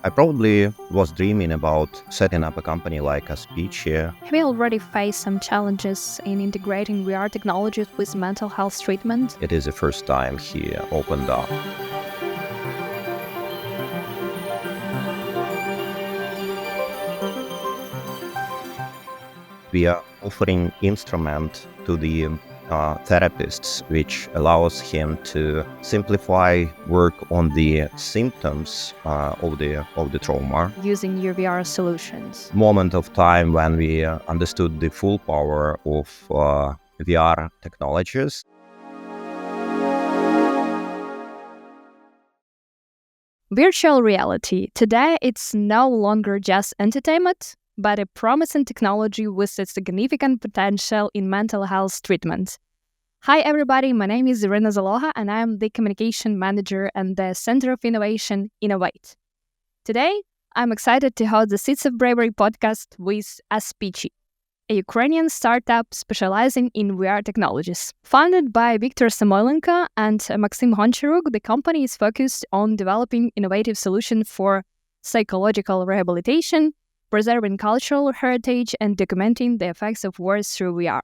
I probably was dreaming about setting up a company like Aspichi. Have you already faced some challenges in integrating VR technologies with mental health treatment? It is the first time he opened up. We are offering instrument to the therapists, which allows him to simplify work on the symptoms of the trauma. Using your VR solutions. Moment of time when we understood the full power of VR technologies. Virtual reality. Today, it's no longer just entertainment, but a promising technology with a significant potential in mental health treatment. Hi, everybody. My name is Irina Zaloha, and I am the Communication Manager and the Center of Innovation, Innovate. Today, I'm excited to host the Seeds of Bravery Podcast with Aspichi, a Ukrainian startup specializing in VR technologies. Founded by Viktor Samoilenko and Maxim Honcharuk, the company is focused on developing innovative solutions for psychological rehabilitation, preserving cultural heritage, and documenting the effects of wars through VR.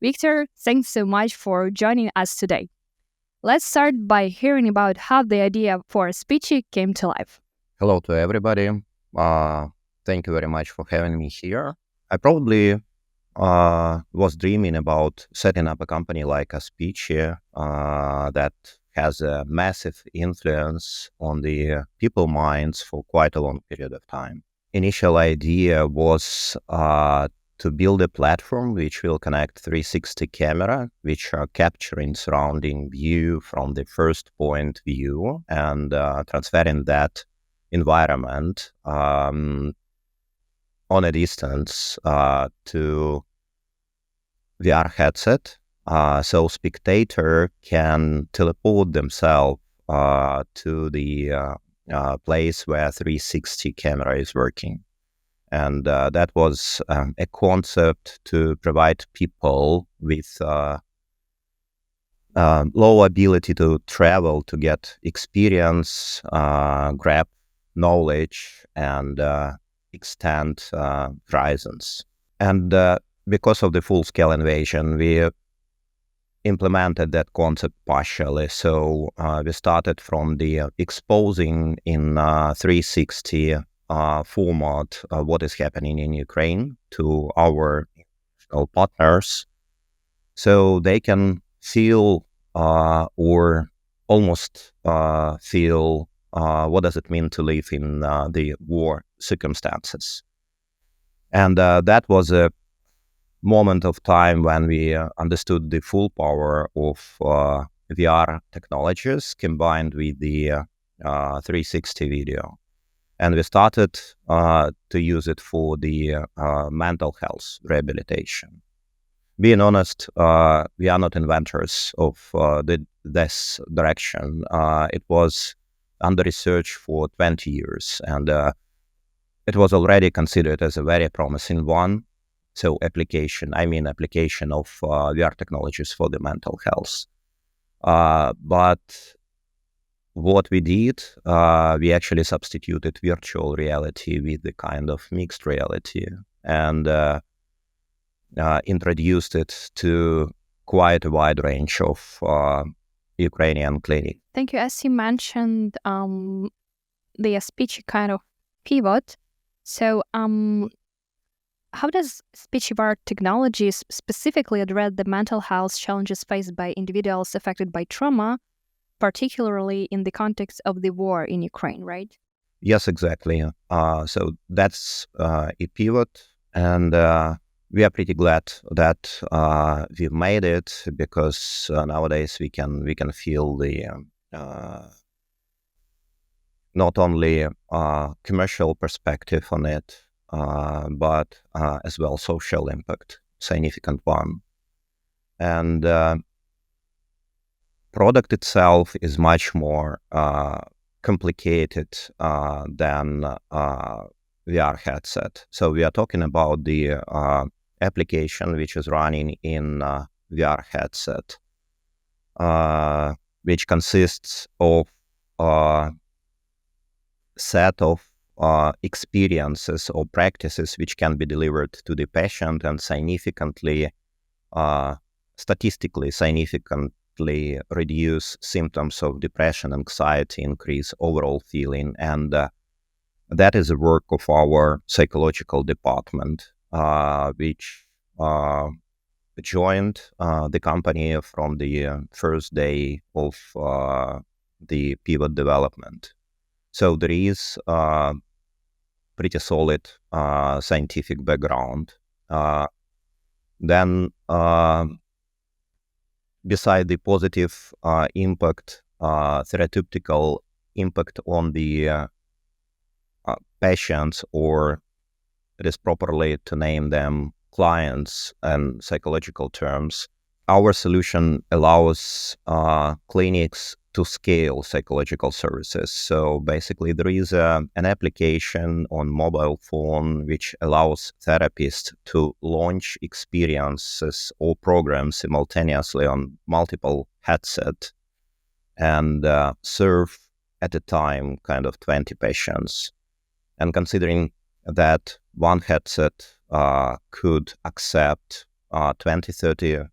Viktor, thanks so much for joining us today. Let's start by hearing about how the idea for Aspichi came to life. Hello to everybody. Thank you very much for having me here. I probably was dreaming about setting up a company like Aspichi that has a massive influence on the people minds for quite a long period of time. Initial idea was to build a platform which will connect 360 camera, which are capturing surrounding view from the first point view and transferring that environment on a distance to VR headset, so spectator can teleport themselves to the place where 360 camera is working. And that was a concept to provide people with low ability to travel to get experience, grab knowledge, and extend horizons. And because of the full-scale invasion, we implemented that concept partially. So we started from the exposing in 360 format what is happening in Ukraine to our international partners, so they can feel or almost feel what does it mean to live in the war circumstances. And that was a moment of time when we understood the full power of VR technologies combined with the 360 video. And we started to use it for the mental health rehabilitation. Being honest, we are not inventors of this direction. It was under research for 20 years, and it was already considered as a very promising one. So application of VR technologies for the mental health. But what we did, we actually substituted virtual reality with the kind of mixed reality and introduced it to quite a wide range of Ukrainian clinics. Thank you. As you mentioned, the Aspichi kind of pivot. So, how does Aspichi VR technologies specifically address the mental health challenges faced by individuals affected by trauma, particularly in the context of the war in Ukraine, right? Yes, exactly. So that's a pivot, and we are pretty glad that we've made it, because nowadays we can feel the not only commercial perspective on it, but as well social impact, significant one. And product itself is much more complicated than VR headset. So we are talking about the application which is running in VR headset, which consists of set of experiences or practices which can be delivered to the patient and statistically significantly reduce symptoms of depression, anxiety, increase overall feeling. And that is the work of our psychological department, which joined the company from the first day of the pivot development. So there is pretty solid scientific background. Then, beside the positive impact, therapeutical impact on the patients, or it is properly to name them clients and psychological terms, our solution allows clinics to scale psychological services. So basically, there is an application on mobile phone which allows therapists to launch experiences or programs simultaneously on multiple headsets and serve at a time kind of 20 patients. And considering that one headset could accept 20, 30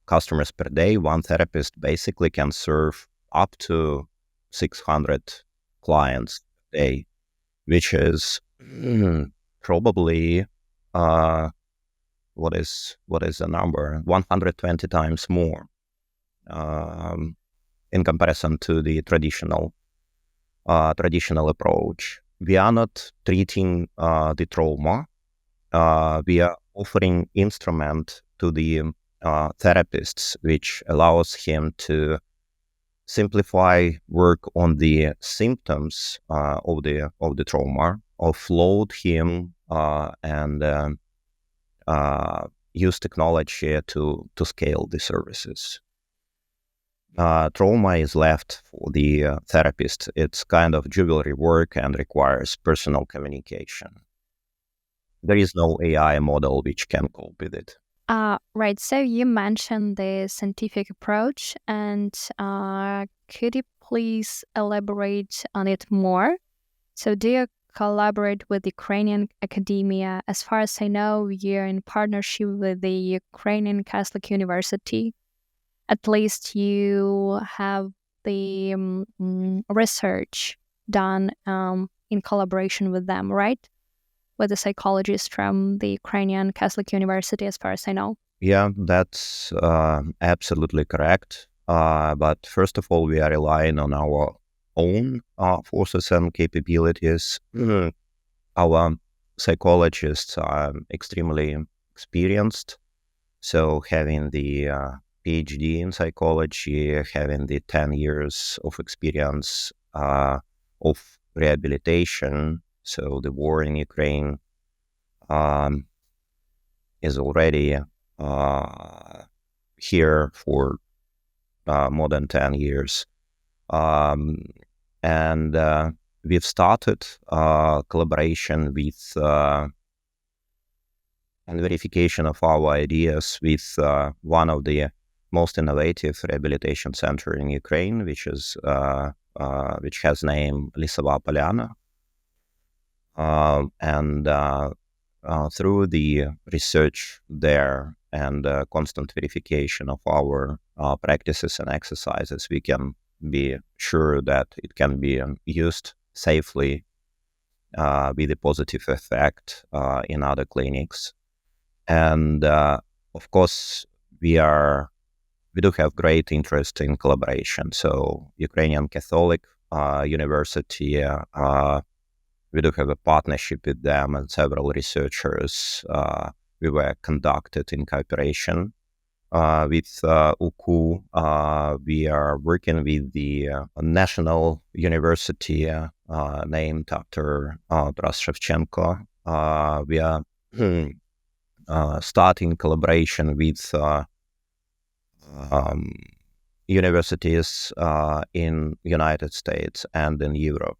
customers per day, one therapist basically can serve up to 600 clients a day, which is probably, what is the number? 120 times more in comparison to the traditional approach. We are not treating the trauma. We are offering instrument to the therapists, which allows him to simplify work on the symptoms of the trauma, offload him and use technology to scale the services. Trauma is left for the therapist. It's kind of jewelry work and requires personal communication. There is no AI model which can cope with it. Right. So you mentioned the scientific approach, and could you please elaborate on it more? So do you collaborate with Ukrainian academia? As far as I know, you're in partnership with the Ukrainian Catholic University. At least you have the research done in collaboration with them, right? With a psychologist from the Ukrainian Catholic University, as far as I know. Yeah, that's absolutely correct. But first of all, we are relying on our own forces and capabilities. Our psychologists are extremely experienced. So having the PhD in psychology, having the 10 years of experience of rehabilitation. So the war in Ukraine is already here for more than 10 years. And we've started collaboration with and verification of our ideas with one of the most innovative rehabilitation center in Ukraine, which has name Lisova Polyana. And through the research there and constant verification of our practices and exercises, we can be sure that it can be used safely with a positive effect in other clinics. And of course, we do have great interest in collaboration. So Ukrainian Catholic University, we do have a partnership with them, and several researchers we were conducted in cooperation with UKU. We are working with the National University named after Taras Shevchenko. We are starting collaboration with universities in United States and in Europe.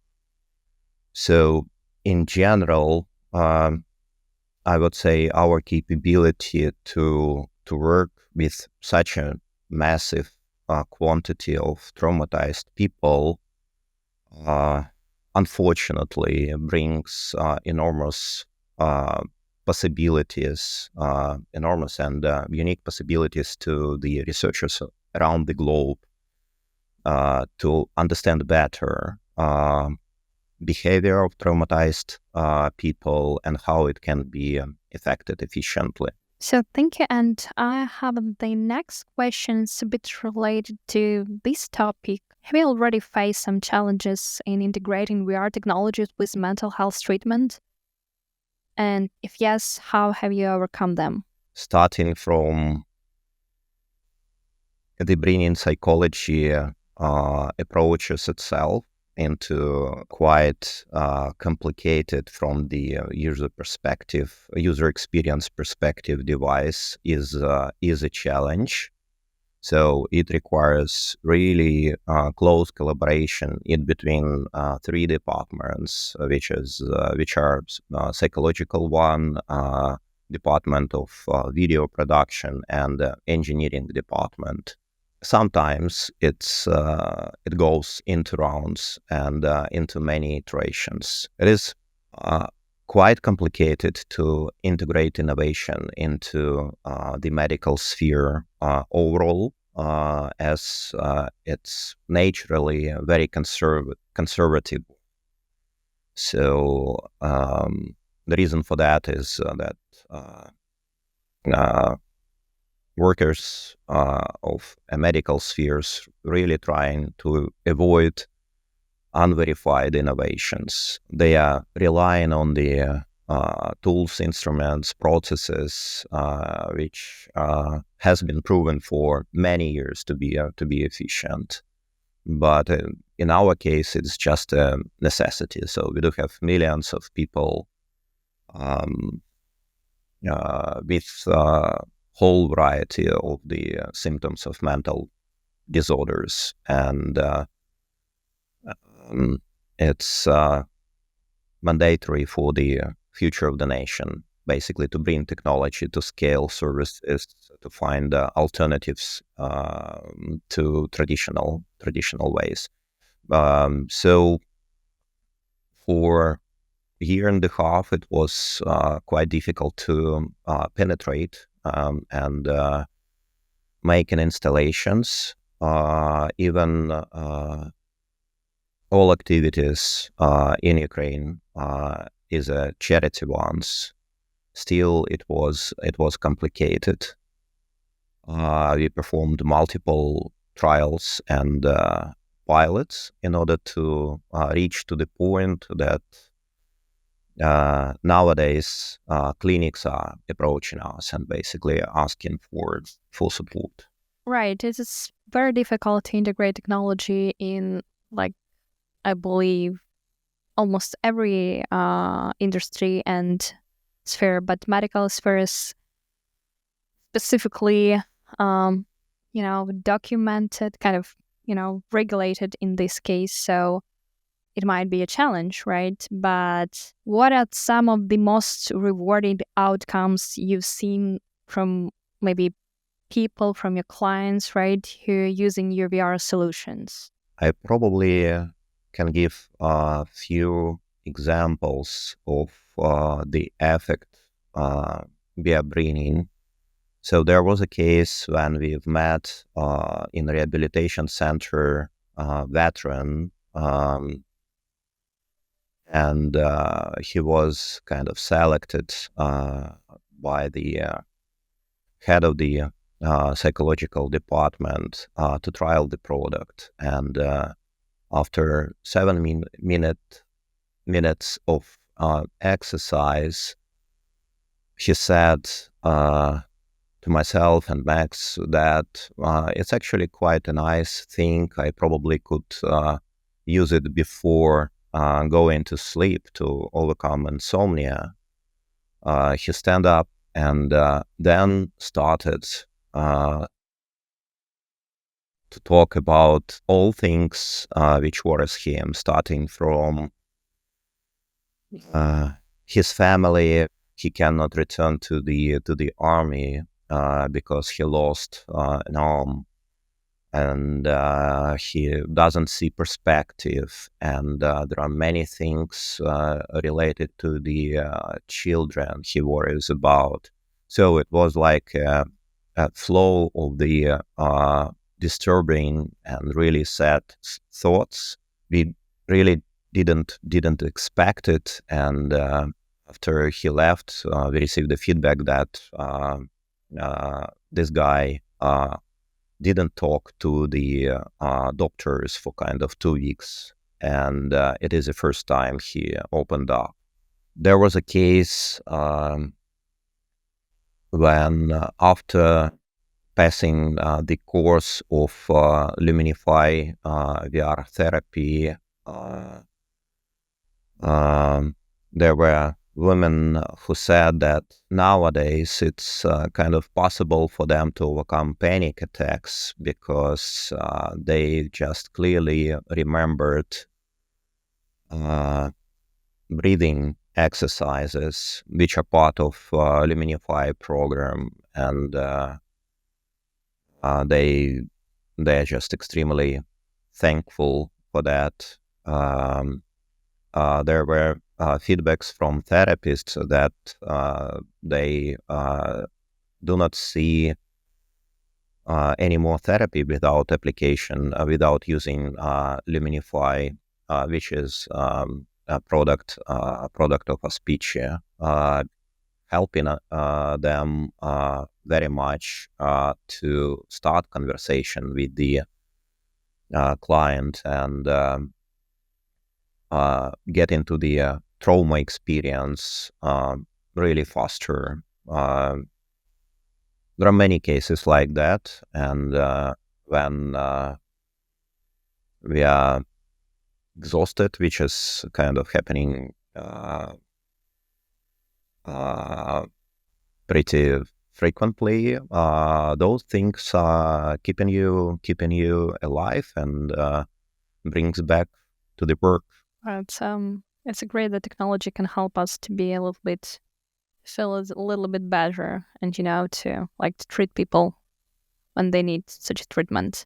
So in general, I would say our capability to work with such a massive quantity of traumatized people unfortunately brings enormous possibilities, enormous and unique possibilities to the researchers around the globe to understand better behavior of traumatized people and how it can be affected efficiently. So thank you. And I have the next questions a bit related to this topic. Have you already faced some challenges in integrating VR technologies with mental health treatment? And if yes, how have you overcome them? Starting from the bringing psychology approaches itself into quite complicated from the user experience perspective device is a challenge. So it requires really close collaboration in between three departments, which are psychological one, department of video production, and engineering department. Sometimes it goes into rounds and into many iterations. It is quite complicated to integrate innovation into the medical sphere overall, as it's naturally very conservative. So the reason for that is that workers of medical spheres really trying to avoid unverified innovations. They are relying on the tools, instruments, processes, which has been proven for many years to be efficient. But in our case, it's just a necessity. So we do have millions of people with whole variety of the symptoms of mental disorders, and it's mandatory for the future of the nation, basically, to bring technology to scale services, to find alternatives to traditional ways. So for a year and a half, it was quite difficult to penetrate and making installations. Even all activities in Ukraine is a charity ones. Still, it was complicated. We performed multiple trials and pilots in order to reach to the point that nowadays clinics are approaching us and basically asking for full support. Right. It is very difficult to integrate technology in, like, I believe, almost every industry and sphere, but medical sphere is specifically, documented, kind of, regulated in this case. So it might be a challenge, right? But what are some of the most rewarding outcomes you've seen from maybe people, from your clients, right, who are using your VR solutions? I probably can give a few examples of the effect we are bringing. So there was a case when we've met in a rehabilitation center veteran, and he was kind of selected by the head of the psychological department to trial the product. And after 7 minutes of exercise, he said to myself and Max that it's actually quite a nice thing. I probably could use it before going to sleep to overcome insomnia. He stand up and then started to talk about all things which worries him, starting from his family. He cannot return to the army because he lost an arm. and he doesn't see perspective, and there are many things related to the children he worries about. So it was like a flow of the disturbing and really sad thoughts. We really didn't expect it, and after he left, we received the feedback that this guy didn't talk to the doctors for kind of 2 weeks, and it is the first time he opened up. There was a case when after passing the course of Luminify VR therapy, uh, um, there were women who said that nowadays it's kind of possible for them to overcome panic attacks because they just clearly remembered uh, breathing exercises which are part of Luminify program, and they they're just extremely thankful for that. There were feedbacks from therapists that they do not see any more therapy without application, without using Luminify, which is a product of Aspichi, helping them very much to start conversation with the client and get into the trauma experience really faster. There are many cases like that, and when we are exhausted, which is kind of happening pretty frequently, those things are keeping you alive and brings back to the work. It's great that technology can help us to be a little bit feel a little bit better, and to to treat people when they need such a treatment.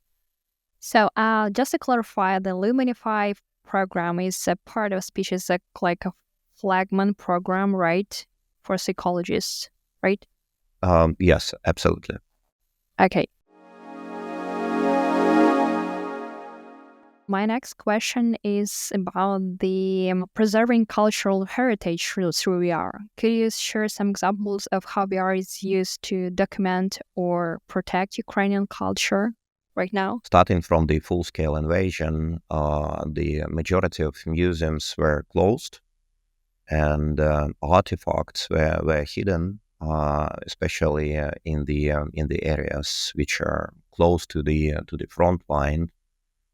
So, just to clarify, the Luminify program is a part of species like a flagman program, right, for psychologists, right? Yes, absolutely. Okay. My next question is about the preserving cultural heritage through VR. Could you share some examples of how VR is used to document or protect Ukrainian culture right now? Starting from the full-scale invasion, the majority of museums were closed, and artifacts were hidden, especially in the areas which are close to the front line,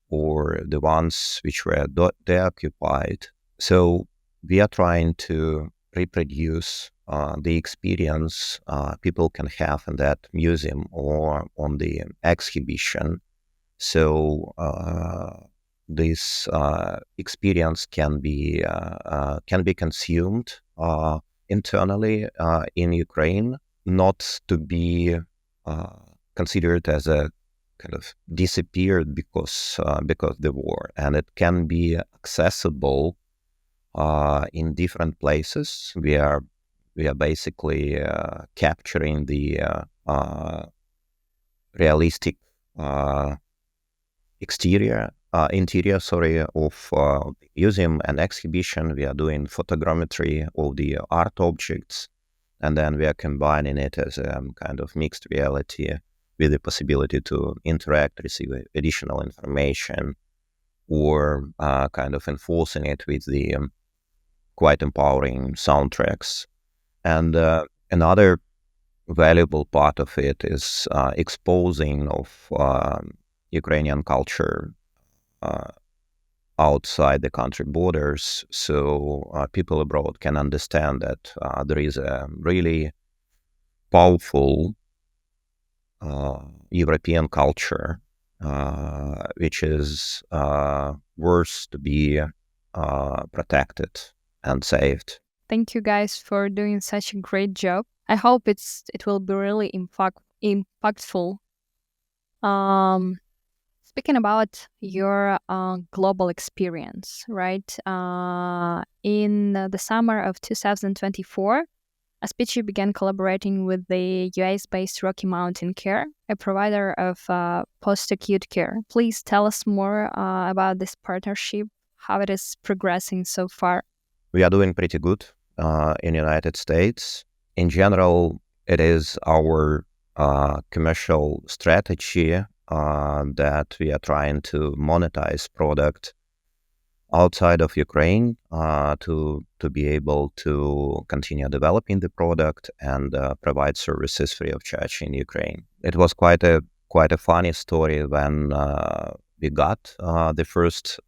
or the ones which were deoccupied. So we are trying to reproduce the experience people can have in that museum or on the exhibition. So this experience can be consumed internally in Ukraine, not to be considered as a kind of disappeared because the war, and it can be accessible in different places. We are basically capturing the realistic interior, of the museum and exhibition. We are doing photogrammetry of the art objects, and then we are combining it as a kind of mixed reality with the possibility to interact, receive additional information, or kind of enforcing it with the quite empowering soundtracks. And another valuable part of it is exposing of Ukrainian culture outside the country borders, so people abroad can understand that there is a really powerful European culture, which is worth to be protected and saved. Thank you guys for doing such a great job. I hope it will be really impactful. Um, speaking about your global experience, right? In the summer of 2024, Aspichi began collaborating with the US-based Rocky Mountain Care, a provider of post-acute care. Please tell us more about this partnership, how it is progressing so far. We are doing pretty good in the United States. In general, it is our commercial strategy that we are trying to monetize product outside of Ukraine to be able to continue developing the product and provide services free of charge in Ukraine. It was quite a funny story when we got the first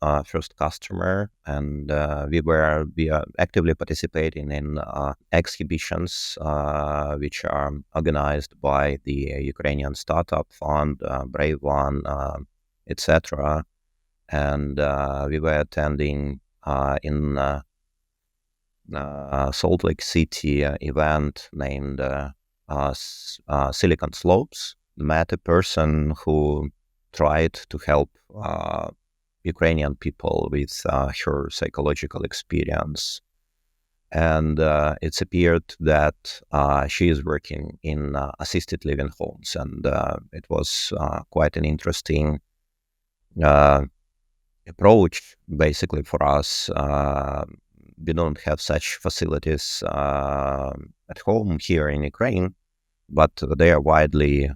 customer, and we are actively participating in exhibitions which are organized by the Ukrainian startup fund, Brave One, etc. And we were attending in Salt Lake City event named Silicon Slopes. Met a person who tried to help Ukrainian people with her psychological experience. And it's appeared that she is working in assisted living homes. And it was quite an interesting approach, basically, for us. We don't have such facilities at home here in Ukraine, but they are widely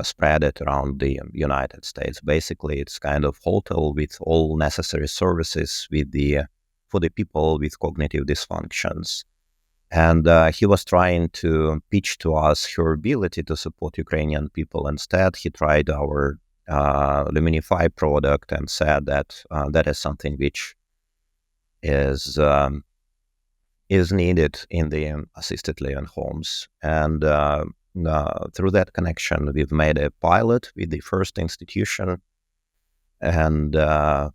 spread around the United States. Basically, it's kind of hotel with all necessary services for the people with cognitive dysfunctions. And he was trying to pitch to us her ability to support Ukrainian people. Instead, he tried our Luminify product and said that that is something which is needed in the assisted living homes. And through that connection, we've made a pilot with the first institution, and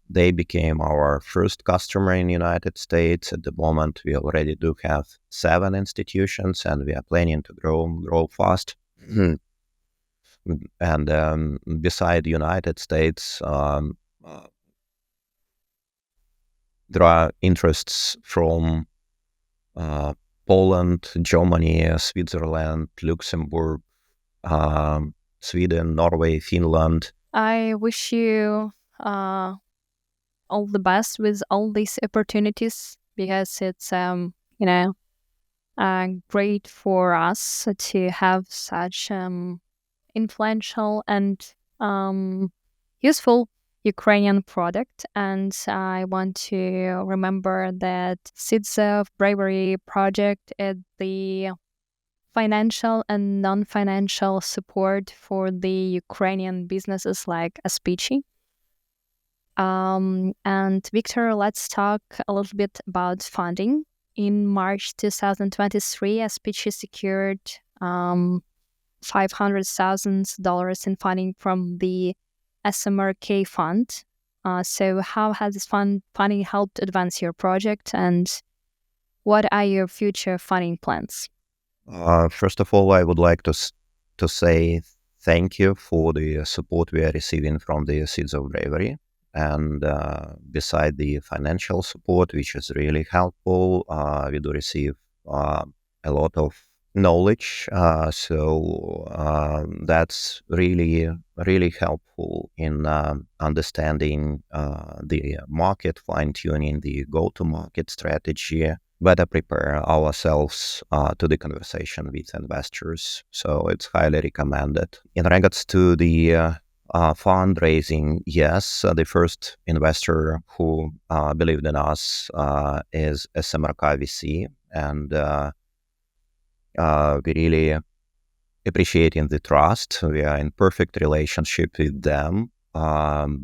they became our first customer in the United States. At the moment, we already do have 7 institutions, and we are planning to grow fast. And beside the United States, there are interests from Poland, Germany, Switzerland, Luxembourg, Sweden, Norway, Finland. I wish you all the best with all these opportunities, because it's great for us to have such influential and useful Ukrainian product. And I want to remember that Seeds of Bravery project is the financial and non-financial support for the Ukrainian businesses like Aspichi. And Viktor, let's talk a little bit about funding. In March 2023, Aspichi secured $500,000 in funding from the SMRK fund. So how has this funding helped advance your project, and what are your future funding plans? First of all, I would like to say thank you for the support we are receiving from the Seeds of Bravery. And beside the financial support, which is really helpful, we do receive a lot of knowledge. So that's really helpful in understanding the market, fine-tuning the go-to-market strategy, better prepare ourselves to the conversation with investors. So it's highly recommended. In regards to the fundraising, yes, the first investor who believed in us is SMRK VC, and we really appreciating the trust. We are in perfect relationship with them.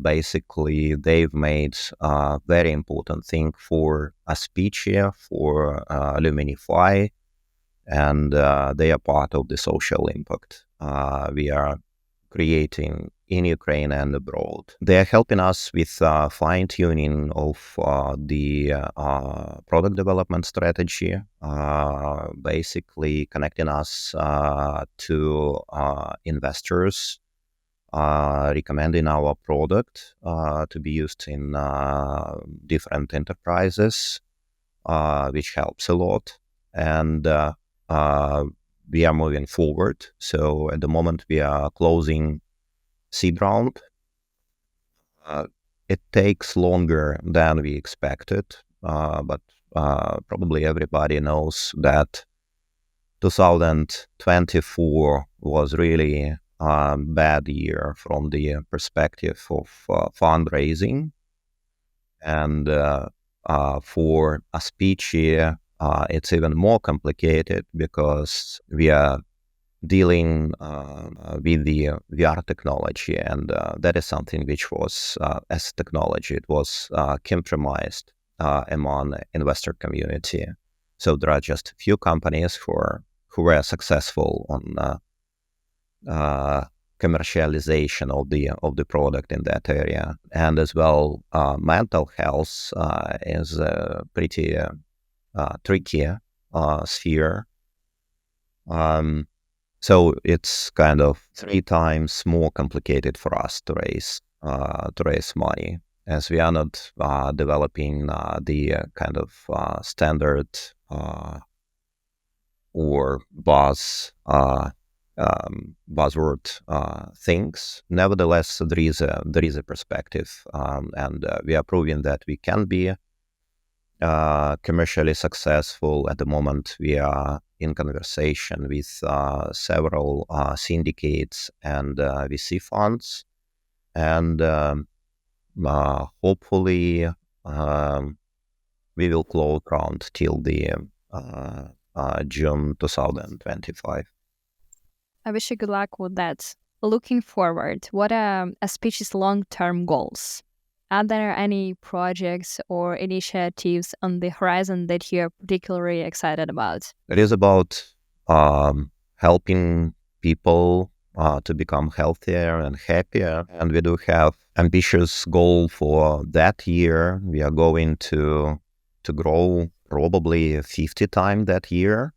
Basically, they've made a very important thing for Aspichi, for Luminify, and they are part of the social impact we are creating in Ukraine and abroad. They are helping us with fine-tuning of the product development strategy, basically connecting us to investors recommending our product to be used in different enterprises, which helps a lot. And we are moving forward. So at the moment, we are closing seed round. It takes longer than we expected, but probably everybody knows that 2024 was really a bad year from the perspective of fundraising. And for Aspichi, it's even more complicated because we are dealing with the VR technology, and that is something which was, as technology, it was compromised among investor community. So there are just a few companies who were successful on commercialization of the product in that area, and as well, mental health is a pretty tricky sphere. So it's kind of 3 times more complicated for us to raise money, as we are not developing the kind of standard or buzzword things. Nevertheless, there is a perspective, and we are proving that we can be commercially successful. At the moment, we are in conversation with several syndicates and VC funds, and hopefully we will close round till the June 2025. I wish you good luck with that. Looking forward, what are Aspichi's long-term goals? Are there any projects or initiatives on the horizon that you're particularly excited about? It is about helping people to become healthier and happier. And we do have ambitious goal for that year. We are going to grow probably 50 times that year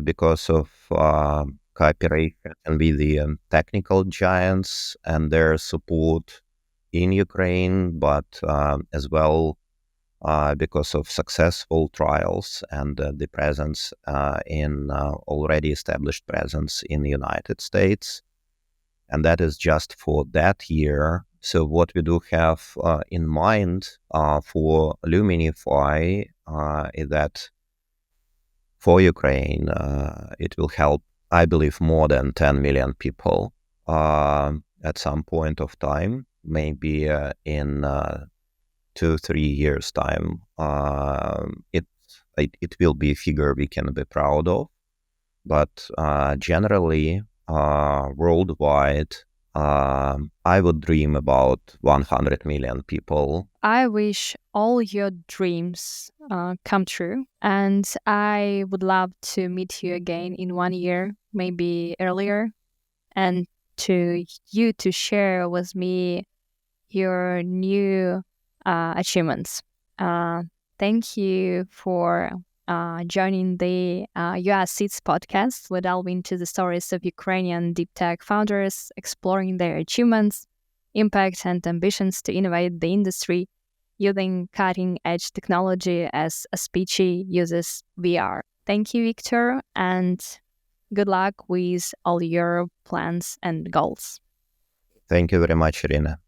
because of cooperation with the technical giants and their support in Ukraine, but as well because of successful trials and the presence in already established presence in the United States. And that is just for that year. So what we do have in mind for Luminify is that for Ukraine, it will help, I believe, more than 10 million people at some point of time, maybe in 2-3 years time. It will be a figure we can be proud of, but generally worldwide, I would dream about 100 million people. I wish all your dreams come true, and I would love to meet you again in 1 year, maybe earlier, and to share with me your new achievements. Thank you for joining the US Seeds podcast. We delve into the stories of Ukrainian deep tech founders, exploring their achievements, impact, and ambitions to innovate the industry using cutting-edge technology as Aspichi uses VR. Thank you, Viktor, and good luck with all your plans and goals. Thank you very much, Irina.